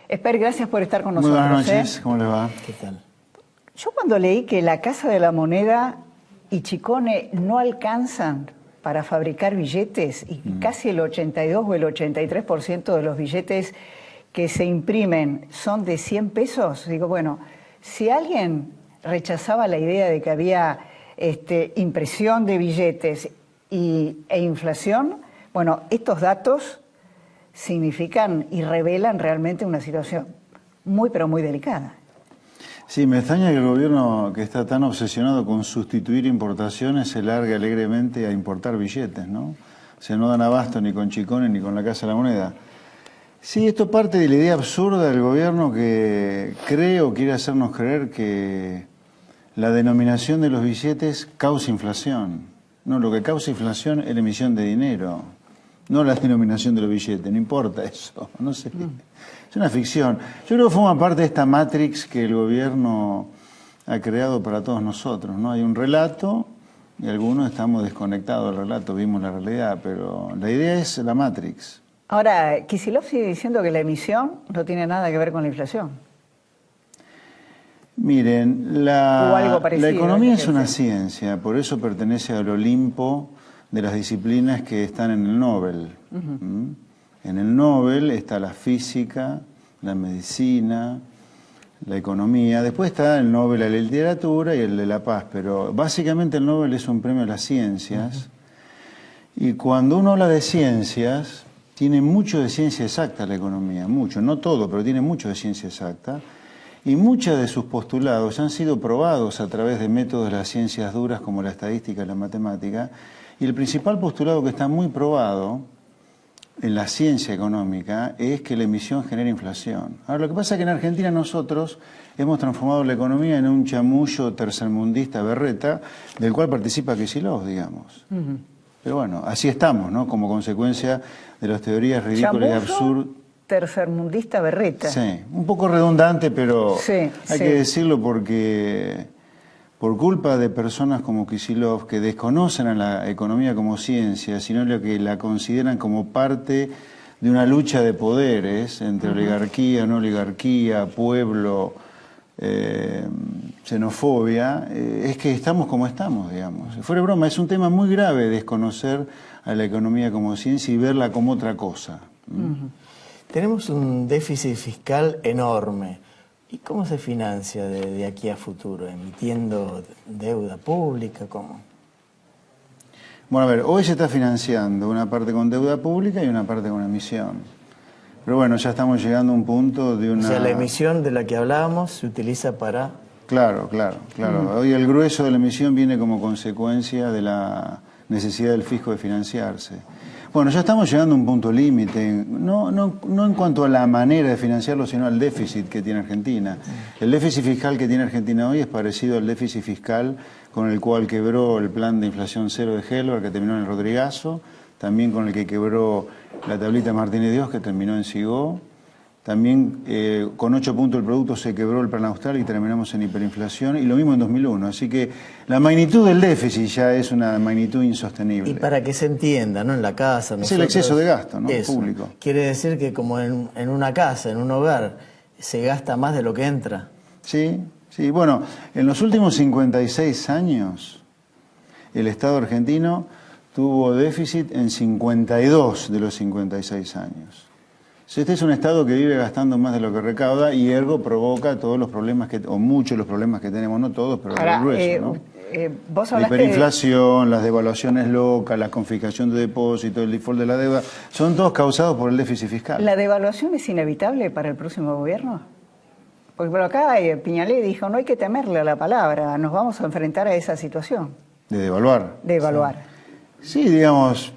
Esper, gracias por estar con Muy nosotros. buenas noches, ¿cómo les va? ¿Qué tal? Yo cuando leí que la Casa de la Moneda y Chicone no alcanzan para fabricar billetes y casi el 82 o el 83% de los billetes que se imprimen son de 100 pesos, digo, bueno, si alguien rechazaba la idea de que había impresión de billetes e inflación, bueno, estos datos significan y revelan realmente una situación muy, pero muy delicada. Sí, me extraña que el gobierno, que está tan obsesionado con sustituir importaciones, se largue alegremente a importar billetes, ¿no? O sea, no dan abasto ni con Chicone ni con la Casa de la Moneda. Sí, esto parte de la idea absurda del gobierno que cree o quiere hacernos creer que la denominación de los billetes causa inflación. No, lo que causa inflación es la emisión de dinero, no la denominación de los billetes, no importa eso, no sé. Es una ficción. Yo creo que forma parte de esta matrix que el gobierno ha creado para todos nosotros, ¿no? Hay un relato y algunos estamos desconectados del relato, vimos la realidad, pero la idea es la matrix. Ahora, Kicillof sigue diciendo que la emisión no tiene nada que ver con la inflación. Miren, O algo parecido, la economía es una decir. ciencia, por eso pertenece al Olimpo de las disciplinas que están en el Nobel. En el Nobel está la física, la medicina, la economía. Después está el Nobel de la literatura y el de la paz, pero básicamente el Nobel es un premio a las ciencias. Y cuando uno habla de ciencias, tiene mucho de ciencia exacta la economía, mucho, no todo, pero tiene mucho de ciencia exacta. Y muchos de sus postulados han sido probados a través de métodos de las ciencias duras como la estadística y la matemática. Y el principal postulado que está muy probado en la ciencia económica es que la emisión genera inflación. Ahora, lo que pasa es que en Argentina nosotros hemos transformado la economía en un chamullo tercermundista berreta, del cual participa Kicillof, digamos. Pero bueno, así estamos, ¿no? Como consecuencia de las teorías ridículas y absurdas. Tercermundista berreta. Sí, un poco redundante, pero Sí, hay que decirlo porque por culpa de personas como Kicillof que desconocen a la economía como ciencia, sino que la consideran como parte de una lucha de poderes entre oligarquía, no oligarquía, pueblo, xenofobia, es que estamos como estamos, digamos. Fuera de broma, es un tema muy grave desconocer a la economía como ciencia y verla como otra cosa. Tenemos un déficit fiscal enorme. ¿Y cómo se financia de aquí a futuro? ¿Emitiendo deuda pública? ¿Cómo? Bueno, a ver, hoy se está financiando una parte con deuda pública y una parte con emisión. Pero bueno, ya estamos llegando a un punto de una... O sea, la emisión de la que hablábamos se utiliza para... Claro. Hoy el grueso de la emisión viene como consecuencia de la necesidad del fisco de financiarse. Bueno, ya estamos llegando a un punto límite, no en cuanto a la manera de financiarlo, sino al déficit que tiene Argentina. El déficit fiscal que tiene Argentina hoy es parecido al déficit fiscal con el cual quebró el plan de inflación cero de Helber, que terminó en el Rodrigazo, también con el que quebró la tablita Martínez Dios, que terminó en Sigó. También con 8 puntos del producto se quebró el plan austral y terminamos en hiperinflación, y lo mismo en 2001. Así que la magnitud del déficit ya es una magnitud insostenible. Y para que se entienda, ¿no? En la casa... Es el exceso de gasto, ¿no? Eso. Público. Quiere decir que como en una casa, en un hogar, se gasta más de lo que entra. Sí. Bueno, en los últimos 56 años, el Estado argentino tuvo déficit en 52 de los 56 años. Este es un Estado que vive gastando más de lo que recauda y ergo provoca todos los problemas o muchos de los problemas que tenemos, no todos, pero el grueso, ¿no? Vos La hablaste hiperinflación, las devaluaciones locas, la confiscación de depósitos, el default de la deuda, son todos causados por el déficit fiscal. ¿La devaluación es inevitable para el próximo gobierno? Porque por acá Piñalé dijo, no hay que temerle a la palabra, nos vamos a enfrentar a esa situación. De devaluar. De evaluar. Sí, digamos,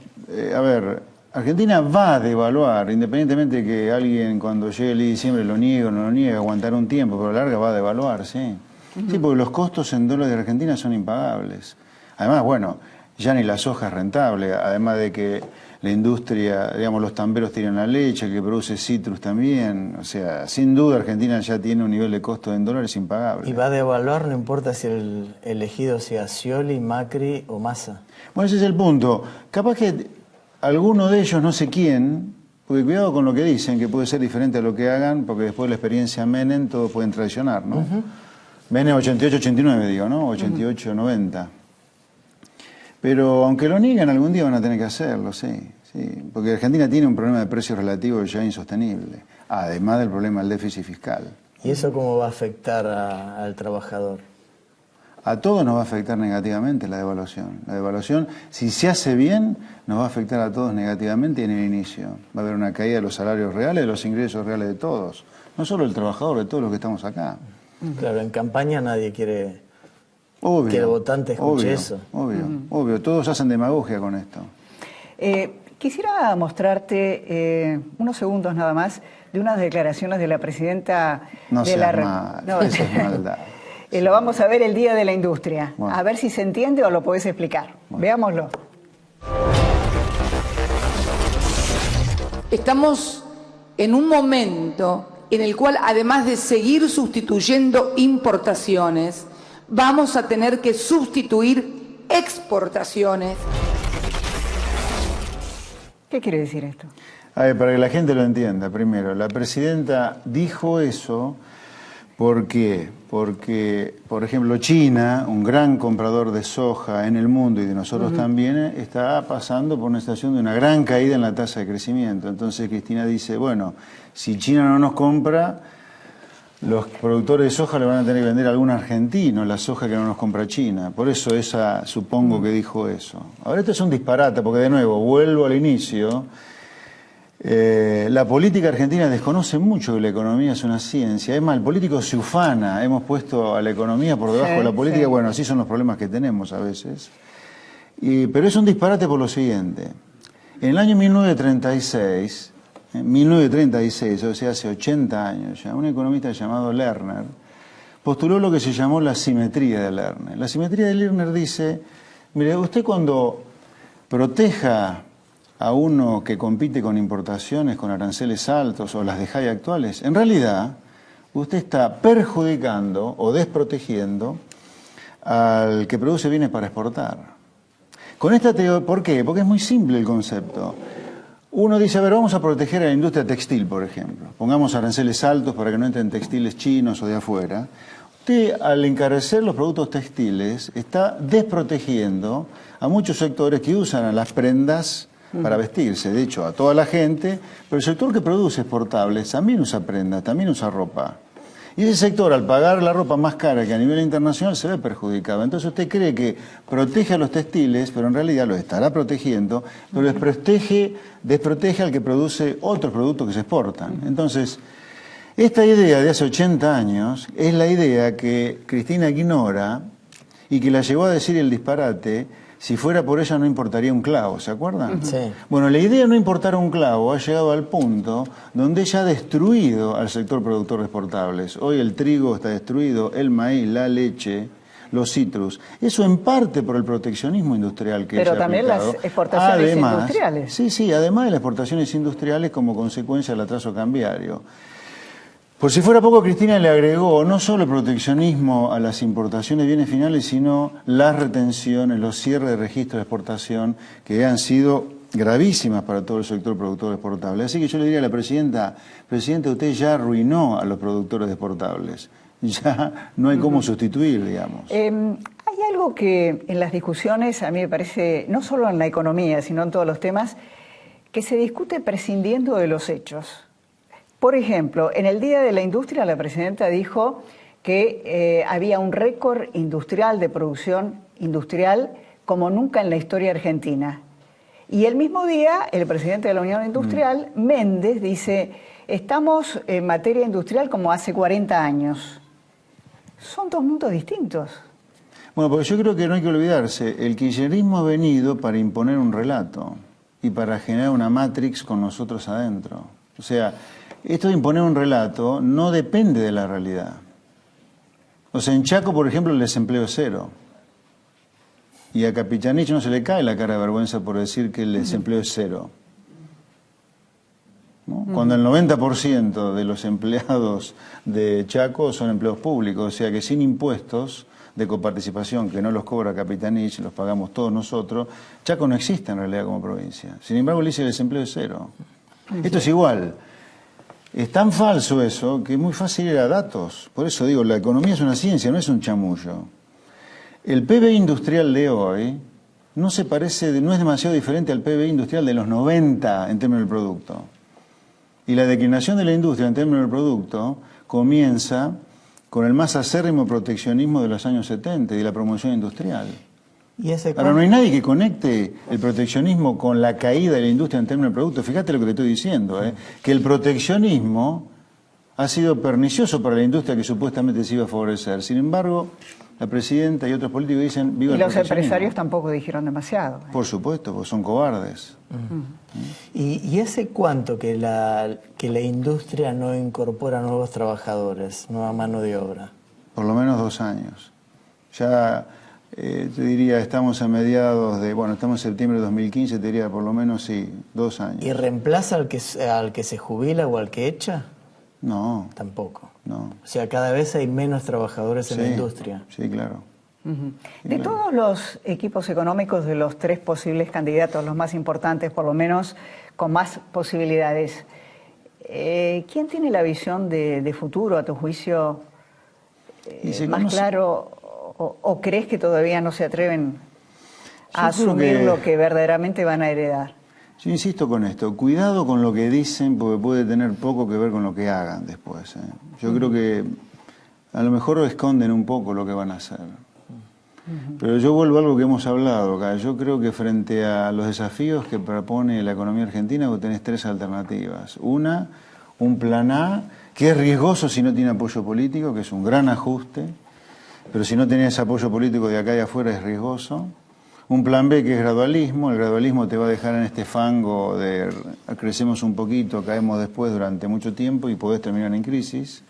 a ver, Argentina va a devaluar, independientemente de que alguien cuando llegue el diciembre lo niegue o no lo niegue, aguantará un tiempo, pero a la larga va a devaluar, sí. Sí, porque los costos en dólares de Argentina son impagables. Además, bueno, ya ni la soja es rentable, además de que la industria, digamos, los tamberos tiran la leche, el que produce citrus también. O sea, sin duda Argentina ya tiene un nivel de costo en dólares impagable. Y va a devaluar, no importa si el elegido sea Scioli, Macri o Massa. Bueno, ese es el punto. Capaz que alguno de ellos, no sé quién, Porque cuidado con lo que dicen, que puede ser diferente a lo que hagan, porque después de la experiencia Menem todos pueden traicionar, ¿no? Menem 88-89, digo, ¿no? 88-90. Pero aunque lo niegan, algún día van a tener que hacerlo, sí. Porque Argentina tiene un problema de precios relativos ya insostenible, además del problema del déficit fiscal. ¿Y eso cómo va a afectar al trabajador? A todos nos va a afectar negativamente la devaluación. La devaluación, si se hace bien, nos va a afectar a todos negativamente en el inicio. Va a haber una caída de los salarios reales, de los ingresos reales de todos. No solo el trabajador, de todos los que estamos acá. Claro, en campaña nadie quiere Obvio, que el votante escuche eso. Obvio. Todos hacen demagogia con esto. Quisiera mostrarte unos segundos nada más de unas declaraciones de la presidenta No de seas la mal, No, eso es maldad. Lo vamos a ver el Día de la Industria. Bueno. A ver si se entiende o lo podés explicar. Bueno. Veámoslo. Estamos en un momento en el cual, además de seguir sustituyendo importaciones, vamos a tener que sustituir exportaciones. ¿Qué quiere decir esto? A ver, para que la gente lo entienda, primero, la presidenta dijo eso porque, por ejemplo, China, un gran comprador de soja en el mundo y de nosotros también, está pasando por una situación de una gran caída en la tasa de crecimiento. Entonces Cristina dice, bueno, si China no nos compra, los productores de soja le van a tener que vender a algún argentino la soja que no nos compra China. Por eso esa, supongo que dijo eso. Ahora esto es un disparate, porque de nuevo, vuelvo al inicio. La política argentina desconoce mucho que la economía es una ciencia. Es más, el político se ufana. Hemos puesto a la economía por debajo de la política. Sí. Bueno, así son los problemas que tenemos a veces. Pero es un disparate por lo siguiente. En el año 1936... En 1936, o sea, hace 80 años ya, un economista llamado Lerner postuló lo que se llamó la simetría de Lerner. La simetría de Lerner dice, mire, usted cuando proteja a uno que compite con importaciones, con aranceles altos o las de high actuales, en realidad usted está perjudicando o desprotegiendo al que produce bienes para exportar. Con esta teoría, ¿por qué? Porque es muy simple el concepto. Uno dice, a ver, vamos a proteger a la industria textil, por ejemplo. Pongamos aranceles altos para que no entren textiles chinos o de afuera. Usted, al encarecer los productos textiles, está desprotegiendo a muchos sectores que usan a las prendas para vestirse. De hecho, a toda la gente, pero el sector que produce exportables también usa prendas, también usa ropa. Y ese sector, al pagar la ropa más cara que a nivel internacional, se ve perjudicado. Entonces usted cree que protege a los textiles, pero en realidad los estará protegiendo, pero desprotege al que produce otros productos que se exportan. Entonces, esta idea de hace 80 años es la idea que Cristina ignora y que la llevó a decir el disparate. Si fuera por ella no importaría un clavo, ¿se acuerdan? Sí. Bueno, la idea de no importar un clavo ha llegado al punto donde ella ha destruido al sector productor de exportables. Hoy el trigo está destruido, el maíz, la leche, los citrus. Eso en parte por el proteccionismo industrial que Pero ella ha también aplicado. las exportaciones Además, industriales. Sí, además de las exportaciones industriales como consecuencia del atraso cambiario. Por si fuera poco, Cristina le agregó no solo el proteccionismo a las importaciones de bienes finales, sino las retenciones, los cierres de registro de exportación, que han sido gravísimas para todo el sector productor de exportables. Así que yo le diría a la presidenta, usted ya arruinó a los productores de exportables. Ya no hay cómo sustituir, digamos. Hay algo que en las discusiones, a mí me parece, no solo en la economía, sino en todos los temas, que se discute prescindiendo de los hechos. Por ejemplo, en el Día de la Industria la presidenta dijo que había un récord industrial de producción industrial como nunca en la historia argentina. Y el mismo día el presidente de la Unión Industrial, Méndez, dice, estamos en materia industrial como hace 40 años. Son dos mundos distintos. Bueno, porque yo creo que no hay que olvidarse, el kirchnerismo ha venido para imponer un relato y para generar una matrix con nosotros adentro. O sea, esto de imponer un relato no depende de la realidad. O sea, en Chaco, por ejemplo, el desempleo es cero. Y a Capichanich no se le cae la cara de vergüenza por decir que el desempleo es cero. ¿No? Cuando el 90% de los empleados de Chaco son empleos públicos, o sea que sin impuestos de coparticipación, que no los cobra Capitanich, los pagamos todos nosotros, Chaco no existe en realidad como provincia. Sin embargo, le dice el desempleo es cero. Esto es igual. Es tan falso eso que es muy fácil ir a datos. Por eso digo, la economía es una ciencia, no es un chamullo. El PBI industrial de hoy no se parece, no es demasiado diferente al PBI industrial de los 90 en términos del producto. Y la declinación de la industria en términos del producto comienza con el más acérrimo proteccionismo de los años 70 y de la promoción industrial. ¿Y ese Ahora, no hay nadie que conecte el proteccionismo con la caída de la industria en términos del producto. Fíjate lo que te estoy diciendo, que el proteccionismo ha sido pernicioso para la industria que supuestamente se iba a favorecer. Sin embargo, la presidenta y otros políticos dicen viva el Y los proteccionismo. empresarios tampoco dijeron demasiado. Por supuesto, porque son cobardes. ¿Y ese cuánto que la industria no incorpora nuevos trabajadores, nueva mano de obra? Por lo menos 2 años. Ya, te diría, estamos a mediados de, bueno, estamos en septiembre de 2015, te diría por lo menos, sí, 2 años. ¿Y reemplaza al que se jubila o al que echa? No, Tampoco. no. O sea, cada vez hay menos trabajadores en la industria. Sí, claro. De todos los equipos económicos de los 3 posibles candidatos, los más importantes, por lo menos con más posibilidades, ¿quién tiene la visión de futuro, a tu juicio, más claro? ¿O crees que todavía no se atreven a asumir lo que verdaderamente van a heredar? Yo insisto con esto, cuidado con lo que dicen porque puede tener poco que ver con lo que hagan después. Yo creo que a lo mejor esconden un poco lo que van a hacer. Pero yo vuelvo a algo que hemos hablado acá. Yo creo que frente a los desafíos que propone la economía argentina, vos tenés 3 alternativas. Una, un plan A, que es riesgoso si no tiene apoyo político, que es un gran ajuste, pero si no tenés apoyo político de acá y afuera es riesgoso. Un plan B, que es gradualismo. El gradualismo te va a dejar en este fango de crecemos un poquito, caemos después durante mucho tiempo y podés terminar en crisis.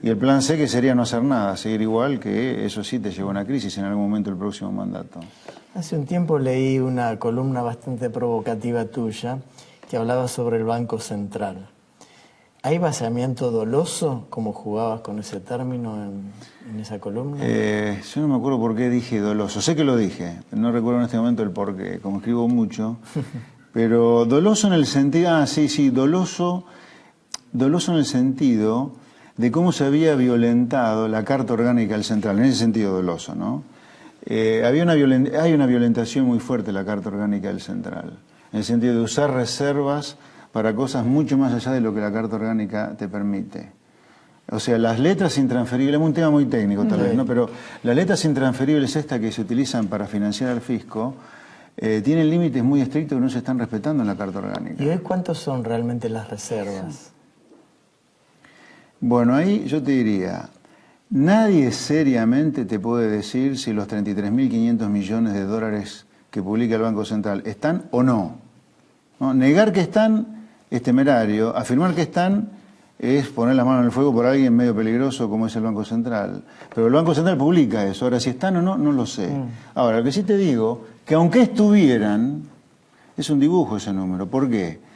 Y el plan C, que sería no hacer nada, seguir igual, que eso sí te lleva a una crisis en algún momento del próximo mandato. Hace un tiempo leí una columna bastante provocativa tuya que hablaba sobre el Banco Central. ¿Hay vaciamiento doloso, como jugabas con ese término en esa columna? Yo no me acuerdo por qué dije doloso. Sé que lo dije, no recuerdo en este momento el por qué, como escribo mucho. Pero doloso en el sentido... doloso en el sentido de cómo se había violentado la Carta Orgánica del Central, en ese sentido doloso, ¿no? Hay una violentación muy fuerte de la Carta Orgánica del Central, en el sentido de usar reservas para cosas mucho más allá de lo que la Carta Orgánica te permite. O sea, las letras intransferibles, es un tema muy técnico tal vez, ¿no? Pero las letras intransferibles estas que se utilizan para financiar al fisco tienen límites muy estrictos que no se están respetando en la Carta Orgánica. ¿Y hoy cuántos son realmente las reservas? Bueno, ahí yo te diría, nadie seriamente te puede decir si los 33.500 millones de dólares que publica el Banco Central están o no. ¿No? Negar que están es temerario, afirmar que están es poner las manos en el fuego por alguien medio peligroso como es el Banco Central. Pero el Banco Central publica eso, ahora si están o no, no lo sé. Ahora, lo que sí te digo, que aunque estuvieran, es un dibujo ese número. ¿Por qué?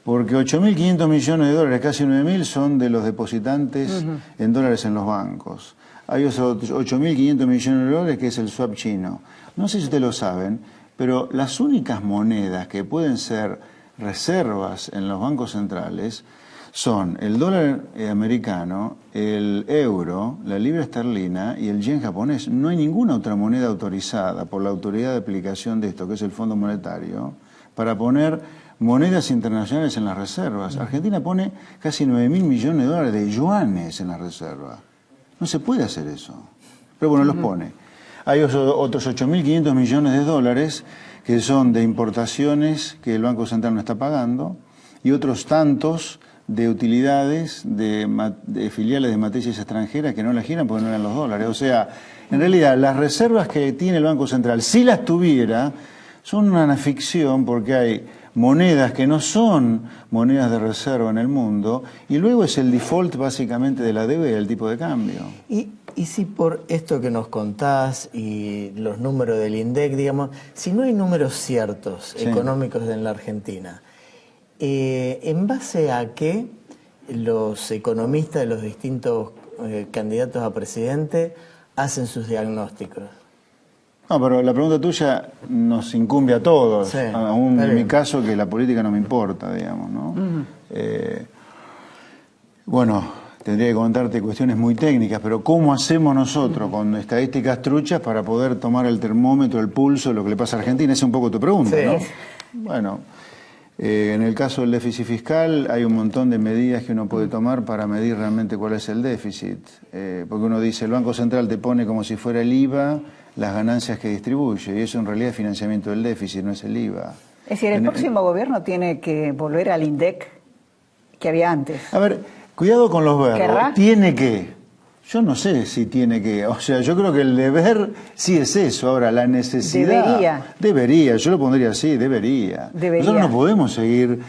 Porque 8.500 millones de dólares, casi 9.000, son de los depositantes en dólares en los bancos. Hay otros 8.500 millones de dólares que es el swap chino. No sé si ustedes lo saben, pero las únicas monedas que pueden ser reservas en los bancos centrales son el dólar americano, el euro, la libra esterlina y el yen japonés. No hay ninguna otra moneda autorizada por la autoridad de aplicación de esto, que es el Fondo Monetario, para poner monedas internacionales en las reservas. Argentina pone casi 9.000 millones de dólares de yuanes en la reserva. No se puede hacer eso. Pero bueno, los pone. Hay otros 8.500 millones de dólares que son de importaciones que el Banco Central no está pagando y otros tantos de utilidades de filiales de matrices extranjeras que no las giran porque no eran los dólares. O sea, en realidad las reservas que tiene el Banco Central, si las tuviera, son una ficción porque hay monedas que no son monedas de reserva en el mundo y luego es el default básicamente de la deuda y el tipo de cambio. Y si por esto que nos contás y los números del INDEC, digamos, si no hay números ciertos económicos en la Argentina, ¿en base a qué los economistas de los distintos candidatos a presidente hacen sus diagnósticos? No, pero la pregunta tuya nos incumbe a todos, Sí, aún en mi caso que la política no me importa, digamos, ¿no? Bueno, tendría que contarte cuestiones muy técnicas, pero ¿cómo hacemos nosotros con estadísticas truchas para poder tomar el termómetro, el pulso de lo que le pasa a Argentina? Esa es un poco tu pregunta, Sí. ¿no? Bueno, en el caso del déficit fiscal hay un montón de medidas que uno puede tomar para medir realmente cuál es el déficit. Porque uno dice, el Banco Central te pone como si fuera el IVA las ganancias que distribuye, y eso en realidad es financiamiento del déficit, no es el IVA. Es decir, el próximo gobierno tiene que volver al INDEC que había antes. A ver, cuidado con los verbos. ¿Querrá? Tiene que. Yo no sé si tiene que. O sea, yo creo que el deber sí es eso. Ahora, la necesidad. Debería. Debería. Yo lo pondría así, debería. Debería. Nosotros no podemos seguir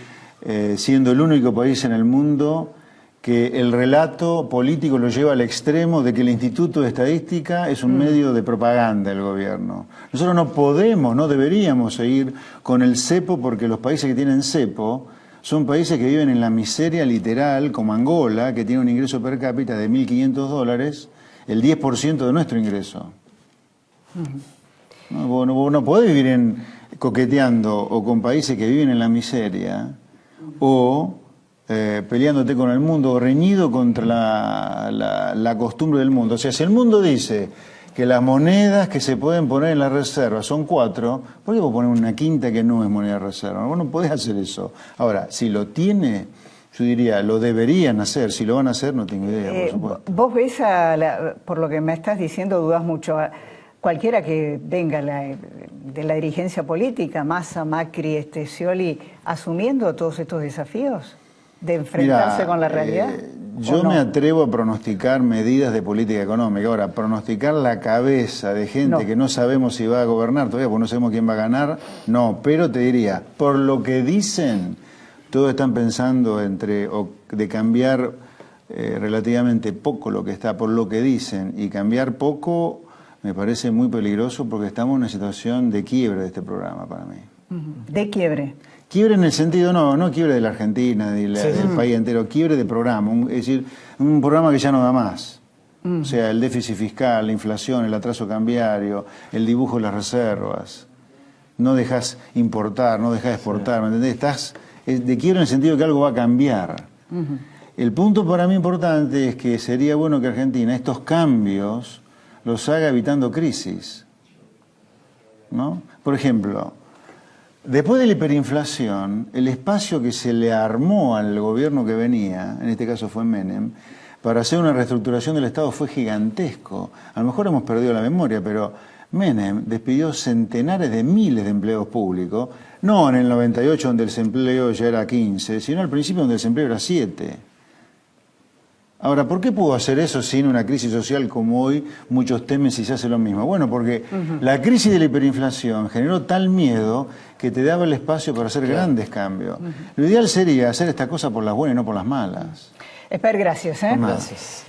siendo el único país en el mundo que el relato político lo lleva al extremo de que el Instituto de Estadística es un medio de propaganda del gobierno. Nosotros no podemos, no deberíamos seguir con el cepo, porque los países que tienen cepo son países que viven en la miseria literal, como Angola, que tiene un ingreso per cápita de $1.500, el 10% de nuestro ingreso. No, vos no podés vivir coqueteando o con países que viven en la miseria o peleándote con el mundo, o reñido contra la costumbre del mundo. O sea, si el mundo dice que las monedas que se pueden poner en la reserva son 4, ¿por qué vos poner una quinta que no es moneda de reserva? Vos no podés hacer eso. Ahora, si lo tiene, yo diría, lo deberían hacer. Si lo van a hacer, no tengo idea, por supuesto. Vos ves, por lo que me estás diciendo, dudas mucho. Cualquiera que venga de la dirigencia política, Massa, Macri, Scioli, asumiendo todos estos desafíos de enfrentarse Mirá, con la realidad. Yo me atrevo a pronosticar medidas de política económica. Ahora, pronosticar la cabeza de gente que no sabemos si va a gobernar todavía, porque no sabemos quién va a ganar, no. Pero te diría, por lo que dicen, todos están pensando de cambiar relativamente poco lo que está, por lo que dicen, y cambiar poco me parece muy peligroso porque estamos en una situación de quiebre de este programa para mí. De quiebre. Quiebre en el sentido, no quiebre de la Argentina, del país entero, quiebre de programa, es decir, un programa que ya no da más. O sea, el déficit fiscal, la inflación, el atraso cambiario, el dibujo de las reservas. No dejas importar, no dejas exportar, ¿me entendés? Estás de quiebre en el sentido que algo va a cambiar. El punto para mí importante es que sería bueno que Argentina estos cambios los haga evitando crisis, ¿no? Por ejemplo, después de la hiperinflación, el espacio que se le armó al gobierno que venía, en este caso fue Menem, para hacer una reestructuración del Estado fue gigantesco. A lo mejor hemos perdido la memoria, pero Menem despidió centenares de miles de empleados públicos, no en el 98 donde el desempleo ya era 15, sino al principio donde el desempleo era 7. Ahora, ¿por qué pudo hacer eso sin una crisis social como hoy muchos temen si se hace lo mismo? Bueno, porque la crisis de la hiperinflación generó tal miedo que te daba el espacio para hacer grandes cambios. Lo ideal sería hacer esta cosa por las buenas y no por las malas. Esper, gracias. Gracias.